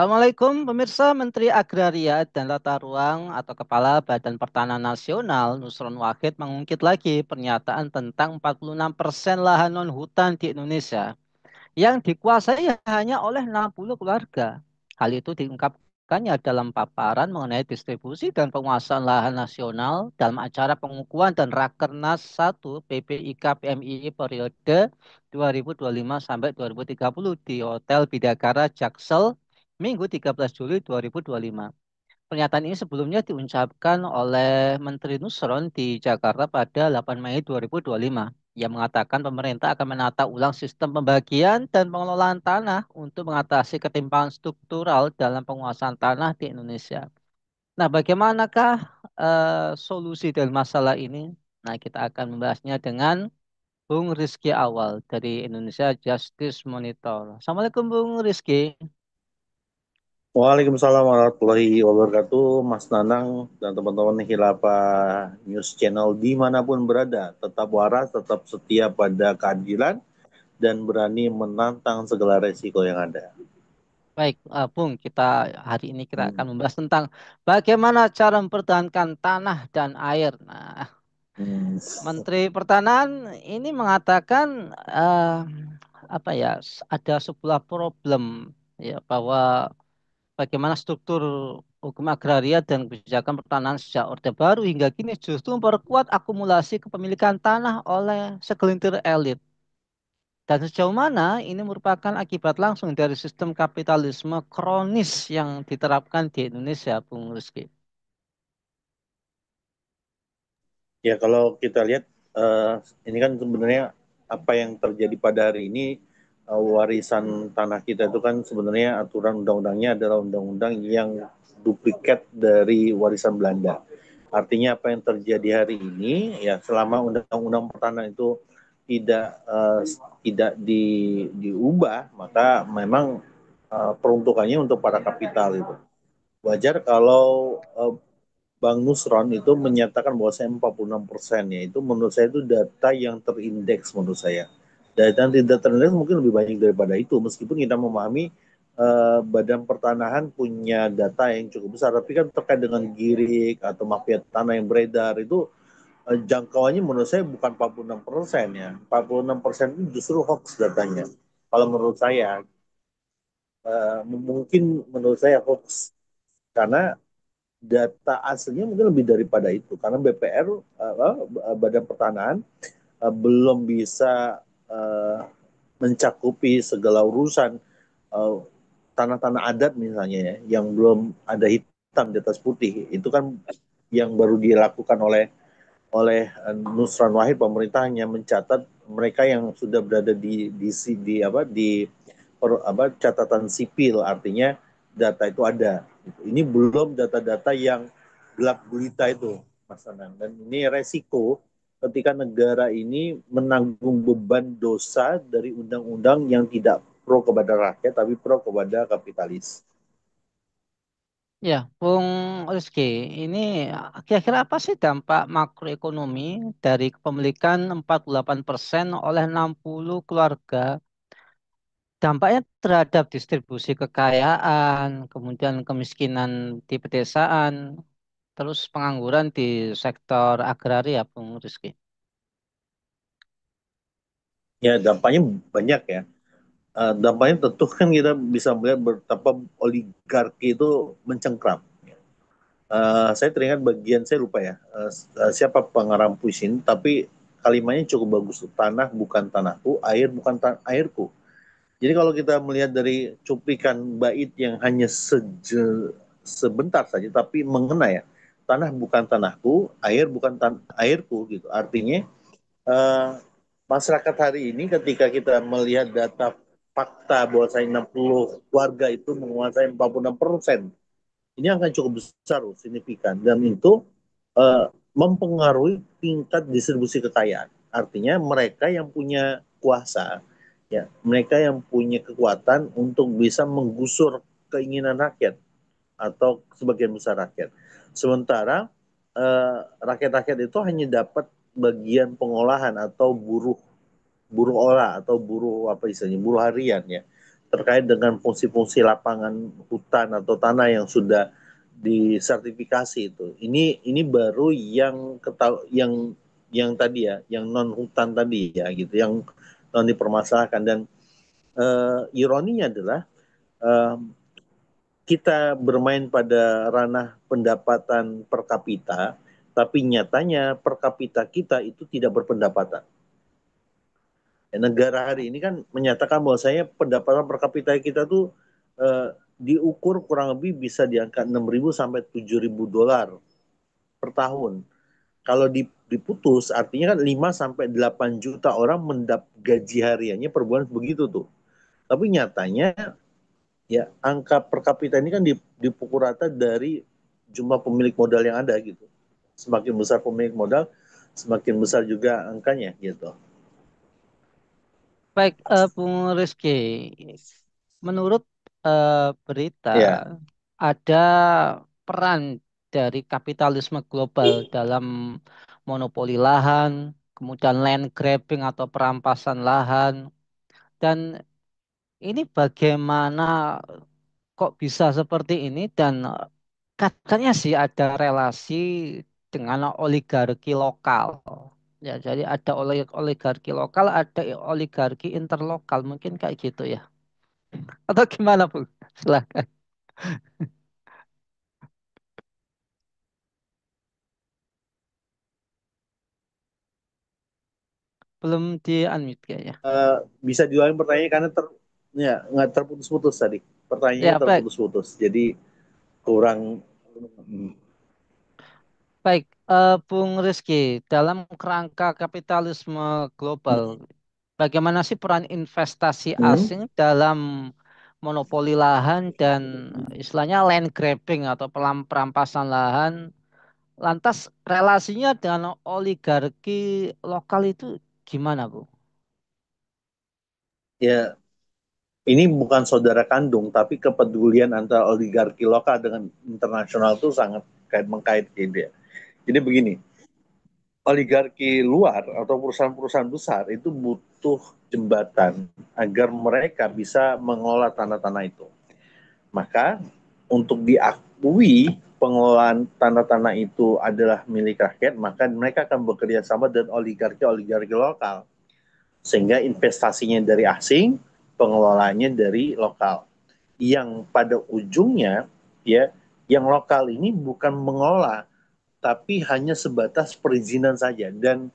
Assalamualaikum pemirsa. Menteri Agraria dan Tata Ruang atau Kepala Badan Pertanahan Nasional Nusron Wahid mengungkit lagi pernyataan tentang 46% lahan non-hutan di Indonesia yang dikuasai hanya oleh 60 keluarga. Hal itu diungkapkannya dalam paparan mengenai distribusi dan penguasaan lahan nasional dalam acara pengukuhan dan Rakernas 1 PPIK PMII periode 2025 sampai 2030 di Hotel Bidakara Jaksel Minggu 13 Juli 2025. Pernyataan ini sebelumnya diucapkan oleh Menteri Nusron di Jakarta pada 8 Mei 2025. Ia mengatakan pemerintah akan menata ulang sistem pembagian dan pengelolaan tanah untuk mengatasi ketimpangan struktural dalam penguasaan tanah di Indonesia. Nah, bagaimanakah solusi dari masalah ini? Nah, kita akan membahasnya dengan Bung Rizky Awal dari Indonesia Justice Monitor. Assalamualaikum Bung Rizky. Waalaikumsalam warahmatullahi wabarakatuh, Mas Nanang dan teman-teman Hilafah News Channel dimanapun berada. Tetap waras, tetap setia pada keadilan, dan berani menantang segala resiko yang ada. Baik, Bung, hari ini kita akan Hmm. membahas tentang bagaimana cara mempertahankan tanah dan air. Nah, Hmm. Menteri Pertanahan ini mengatakan apa ya, ada sebuah problem ya bahwa bagaimana struktur hukum agraria dan kebijakan pertanahan sejak Orde Baru hingga kini justru memperkuat akumulasi kepemilikan tanah oleh segelintir elit. Dan sejauh mana ini merupakan akibat langsung dari sistem kapitalisme kronis yang diterapkan di Indonesia, Bung Rizky? Ya kalau kita lihat, eh, ini kan sebenarnya apa yang terjadi pada hari ini, warisan tanah kita itu kan sebenarnya aturan undang-undangnya adalah undang-undang yang duplikat dari warisan Belanda. Artinya apa yang terjadi hari ini, ya selama undang-undang pertanahan itu tidak uh, tidak diubah, maka memang peruntukannya untuk para kapital itu. Wajar kalau Bang Nusron itu menyatakan bahwa saya 46%, ya itu menurut saya itu data yang terindeks menurut saya. Data yang tidak terindeks mungkin lebih banyak daripada itu, meskipun kita memahami Badan Pertanahan punya data yang cukup besar, tapi kan terkait dengan girik atau mafia tanah yang beredar itu, jangkauannya menurut saya bukan 46% ya. 46% itu justru hoax datanya. Kalau menurut saya, mungkin menurut saya hoax karena data aslinya mungkin lebih daripada itu karena BPR, Badan Pertanahan, belum bisa mencakupi segala urusan, uh, tanah-tanah adat misalnya ya, yang belum ada hitam di atas putih itu kan yang baru dilakukan oleh Nusron Wahid. Pemerintahnya mencatat mereka yang sudah berada di apa di catatan sipil, artinya data itu ada. Ini belum data-data yang gelap gulita itu, Mas Anang. Dan ini resiko ketika negara ini menanggung beban dosa dari undang-undang yang tidak pro kepada rakyat tapi pro kepada kapitalis. Ya, Bung Rizky, ini kira-kira apa sih dampak makroekonomi dari kepemilikan 48% oleh 60 keluarga? Dampaknya terhadap distribusi kekayaan, kemudian kemiskinan di pedesaan, terus pengangguran di sektor agraria, Bung Rizky. Ya dampaknya banyak ya. Dampaknya tentu kan kita bisa melihat betapa oligarki itu mencengkram. Saya teringat bagian, saya lupa ya, siapa pengarang puisi ini, tapi kalimatnya cukup bagus. Tanah bukan tanahku, air bukan airku. Jadi kalau kita melihat dari cuplikan bait yang hanya sebentar saja, tapi mengena ya. Tanah bukan tanahku, air bukan airku gitu. Artinya, eh, masyarakat hari ini ketika kita melihat data fakta bahwa saya 60 warga itu menguasai 46%, ini akan cukup besar, signifikan, dan itu uh, mempengaruhi tingkat distribusi kekayaan. Artinya mereka yang punya kuasa, ya mereka yang punya kekuatan untuk bisa menggusur keinginan rakyat atau sebagian besar rakyat. Sementara rakyat-rakyat itu hanya dapat bagian pengolahan atau buruh buruh olah atau buruh apa istilahnya buruh harian ya. terkait dengan fungsi-fungsi lapangan hutan atau tanah yang sudah disertifikasi itu. Ini baru yang tadi ya, yang non hutan tadi ya gitu, yang non dipermasalahkan. Dan ironinya adalah uh, kita bermain pada ranah pendapatan per kapita, tapi nyatanya per kapita kita itu tidak berpendapatan. Negara hari ini kan menyatakan bahwa saya pendapatan per kapita kita tuh diukur kurang lebih bisa di angka 6.000 sampai 7.000 dolar per tahun. Kalau diputus artinya kan 5 sampai 8 juta orang gaji hariannya per bulan begitu tuh. Tapi nyatanya ya angka per kapita ini kan dipukul rata dari jumlah pemilik modal yang ada gitu. Semakin besar pemilik modal, semakin besar juga angkanya gitu. Baik, Bung Rizky, menurut berita Ya, ada peran dari kapitalisme global dalam monopoli lahan, kemudian land grabbing atau perampasan lahan, dan ini bagaimana kok bisa seperti ini dan katanya sih ada relasi dengan oligarki lokal. Ya, jadi ada oligarki lokal, ada oligarki interlokal, mungkin kayak gitu ya. Atau gimana, Bu? Silahkan. Belum di-unmute kayaknya. bisa diulangi pertanyaannya karena ya nggak terputus-putus tadi. Pertanyaannya Ya, baik. terputus-putus. Jadi kurang. Baik, Bung Rizky, dalam kerangka kapitalisme global, bagaimana sih peran investasi Hmm, asing dalam monopoli lahan dan istilahnya land grabbing atau perampasan lahan? Lantas relasinya dengan oligarki lokal itu gimana, Bu? ya ini bukan saudara kandung, tapi kepedulian antara oligarki lokal dengan internasional itu sangat kait mengkait gitu ya. Jadi begini, oligarki luar atau perusahaan-perusahaan besar itu butuh jembatan agar mereka bisa mengelola tanah-tanah itu. Maka untuk diakui pengelolaan tanah-tanah itu adalah milik rakyat, maka mereka akan bekerja sama dengan oligarki-oligarki lokal. Sehingga investasinya dari asing, pengelolaannya dari lokal. Yang pada ujungnya ya, yang lokal ini bukan mengelola, tapi hanya sebatas perizinan saja dan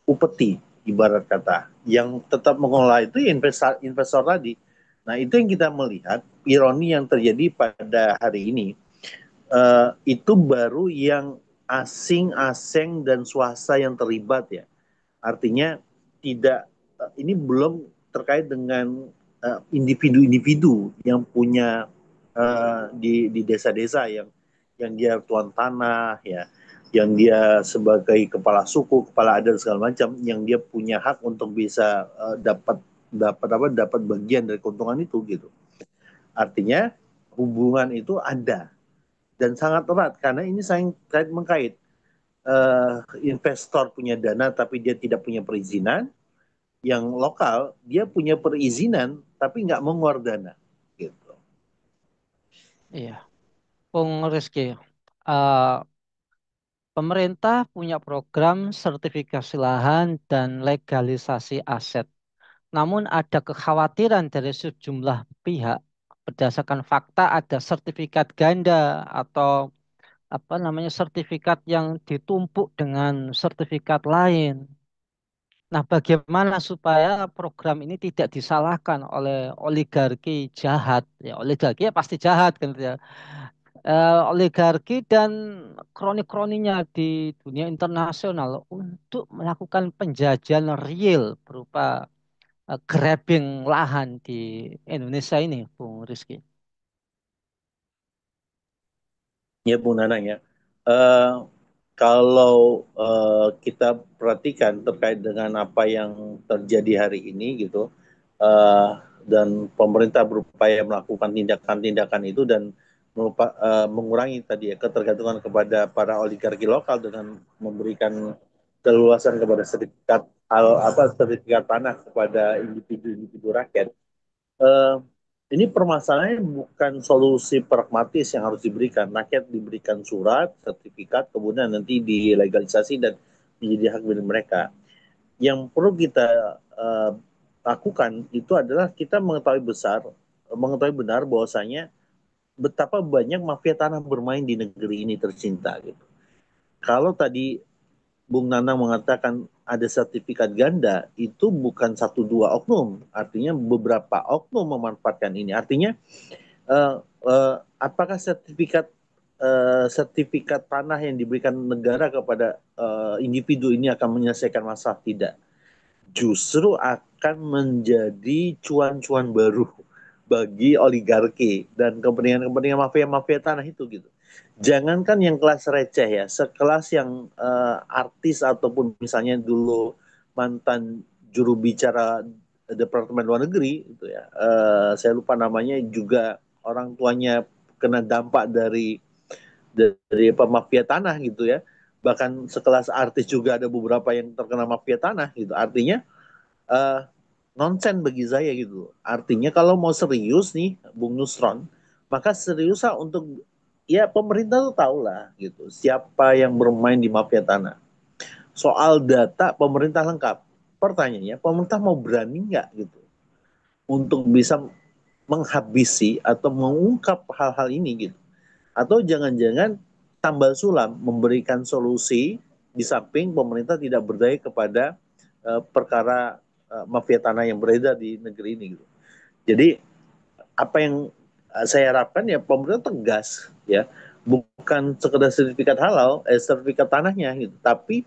upeti ibarat kata. Yang tetap mengelola itu ya investor, investor tadi. Nah, itu yang kita melihat ironi yang terjadi pada hari ini. Itu baru yang asing-asing dan swasta yang terlibat ya. Artinya tidak ini belum terkait dengan individu-individu yang punya di desa-desa yang dia tuan tanah ya, yang dia sebagai kepala suku, kepala adat segala macam, yang dia punya hak untuk bisa dapat dapat apa dapat bagian dari keuntungan itu gitu. Artinya hubungan itu ada dan sangat erat karena ini sangat kait mengkait. Investor punya dana tapi dia tidak punya perizinan, yang lokal dia punya perizinan tapi nggak mengeluarkan dana gitu. Iya, Bung Rizky, eh, pemerintah punya program sertifikasi lahan dan legalisasi aset. Namun ada kekhawatiran dari sejumlah pihak berdasarkan fakta ada sertifikat ganda atau apa namanya sertifikat yang ditumpuk dengan sertifikat lain. Nah, bagaimana supaya program ini tidak disalahkan oleh oligarki jahat? Ya, oligarki ya pasti jahat kan gitu ya. Oligarki dan kroni-kroninya di dunia internasional untuk melakukan penjajahan real berupa grabbing lahan di Indonesia ini, Bung Rizky. Ya Bu Nanang ya. Eh, kalau kita perhatikan terkait dengan apa yang terjadi hari ini gitu, eh, dan pemerintah berupaya melakukan tindakan-tindakan itu dan mengurangi tadi ya ketergantungan kepada para oligarki lokal dengan memberikan keluasan kepada sertifikat sertifikat tanah kepada individu-individu rakyat. Ini permasalahannya bukan solusi pragmatis yang harus diberikan. Rakyat diberikan surat, sertifikat, kemudian nanti dilegalisasi dan menjadi hak milik mereka. Yang perlu kita lakukan itu adalah kita mengetahui benar bahwasanya betapa banyak mafia tanah bermain di negeri ini tercinta gitu. Kalau tadi Bung Nanang mengatakan ada sertifikat ganda, itu bukan satu dua oknum, artinya beberapa oknum memanfaatkan ini. Artinya apakah sertifikat tanah yang diberikan negara kepada individu ini akan menyelesaikan masalah? Tidak, justru akan menjadi cuan-cuan baru bagi oligarki dan kepentingan-kepentingan mafia-mafia tanah itu gitu. Jangankan yang kelas receh ya, sekelas yang artis ataupun misalnya dulu mantan juru bicara Departemen Luar Negeri itu ya, saya lupa namanya, juga orang tuanya kena dampak dari apa, mafia tanah gitu ya. Bahkan sekelas artis juga ada beberapa yang terkena mafia tanah gitu. Artinya uh, nonsen bagi saya gitu. Artinya kalau mau serius nih Bung Nusron, maka seriuslah untuk, ya pemerintah tuh tahu lah gitu siapa yang bermain di mafia tanah. Soal data pemerintah lengkap. Pertanyaannya, pemerintah mau berani nggak gitu untuk bisa menghabisi atau mengungkap hal-hal ini gitu? Atau jangan-jangan tambal sulam memberikan solusi di samping pemerintah tidak berdaya kepada perkara mafia tanah yang beredar di negeri ini gitu. Jadi apa yang saya harapkan ya pemerintah tegas ya, bukan sekedar sertifikat halal, sertifikat tanahnya gitu, tapi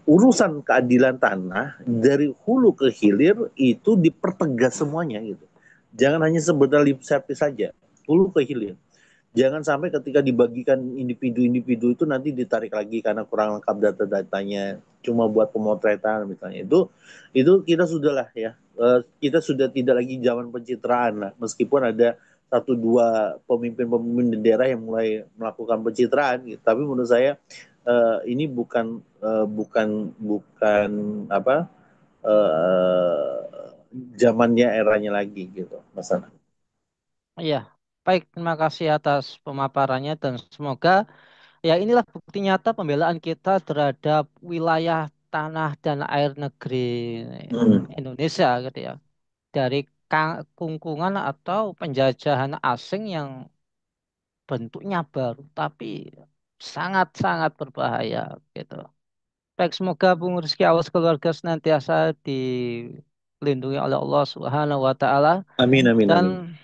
urusan keadilan tanah dari hulu ke hilir itu dipertegas semuanya gitu. Jangan hanya sekedar lip service saja, hulu ke hilir. Jangan sampai ketika dibagikan individu-individu itu nanti ditarik lagi karena kurang lengkap data-datanya, cuma buat pemotretan misalnya. Itu kita sudah lah ya, kita sudah tidak lagi zaman pencitraan lah, meskipun ada satu dua pemimpin-pemimpin di daerah yang mulai melakukan pencitraan gitu. Tapi menurut saya ini bukan apa, uh, zamannya, eranya lagi gitu, Mas Ana. Iya, baik, terima kasih atas pemaparannya dan semoga ya inilah bukti nyata pembelaan kita terhadap wilayah tanah dan air negeri Hmm. Indonesia gitu ya. Dari kungkungan atau penjajahan asing yang bentuknya baru tapi sangat-sangat berbahaya gitu. Baik, semoga Bung Rizky awas keluarga senantiasa dilindungi oleh Allah Subhanahu wa taala Amin, amin, dan amin.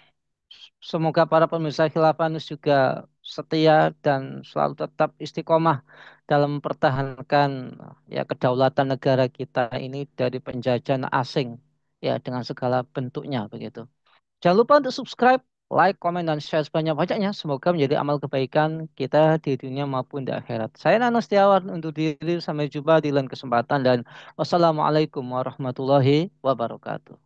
semoga para pemirsa Khilafanus juga setia dan selalu tetap istiqomah dalam mempertahankan ya kedaulatan negara kita ini dari penjajahan asing ya dengan segala bentuknya begitu. Jangan lupa untuk subscribe, like, komen, dan share sebanyak-banyaknya. Semoga menjadi amal kebaikan kita di dunia maupun di akhirat. Saya Nano Setiawan untuk diri. Sampai jumpa di lain kesempatan. Dan wassalamualaikum warahmatullahi wabarakatuh.